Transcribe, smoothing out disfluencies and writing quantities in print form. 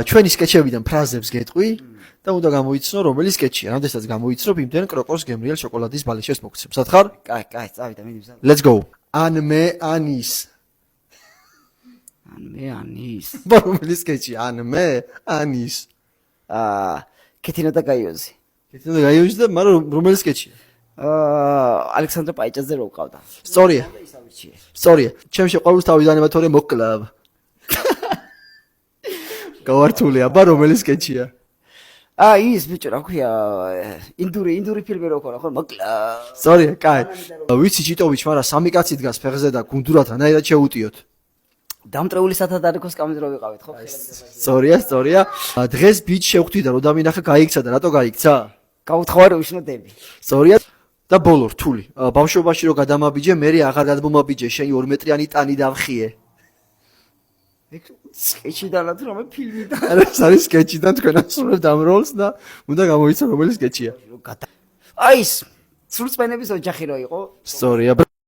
ჩვენი სკეჩებიდან ფრაზებს გეტყვი და უნდა გამოიცნო რომელი სკეჩია. როდესაც გამოიცნობ, იმდენ კროკოს გემრიელ შოკოლადის ბალიშებს მოგცემ. სათხარ? კაი, წავიდა, მიდი. Let's go. ან მე ანის. ან მე ანის. რომელი სკეჩია? ან მე ანის. კეთინა და გაიოზი. კეთინა და გაიოზი და მაგრამ რომელი სკეჩია? ალექსანდრე პაიჭაძე რო ყავდა. სწორია. სწორია. ჩემ შეყვარს თავიდანვე თორე მოკლავ. გავართული აბა რომელი სკეჩია? ის ბიჭო რა ქვია ინდური ფილმი რო ქონა ხო მოკლა. სწორია, კაი. ვიცი ჩიტოვიჩ, მაგრამ სამი კაცი დგას ფეხზე და გუნდურად რანაირად შეუტიოთ. დამტრეული სათადარიქოს კამით რო ვიყავით ხო? სწორია. დღეს ბიჭ შევხვდი და რო დამინახა გაიქცა და რატო გაიქცა? გაუთხოვა რომ იშნოდები. სწორია. და ბოლო რთული. ბავშვობაში რო გადამაბიჯე, მე აღარ გადმომაბიჯე, შენი 2 მეტრიანი ტანი დავხიე. სკეჩიდან თუ რომელ ფილმიდან? ეს არის სკეჩიდან თქვენ ასრულებთ ამ როლს და უნდა გამოიცნო რომელი სკეჩია. აი ეს სრულწმენების ოჯახი რო იყო. სწორია.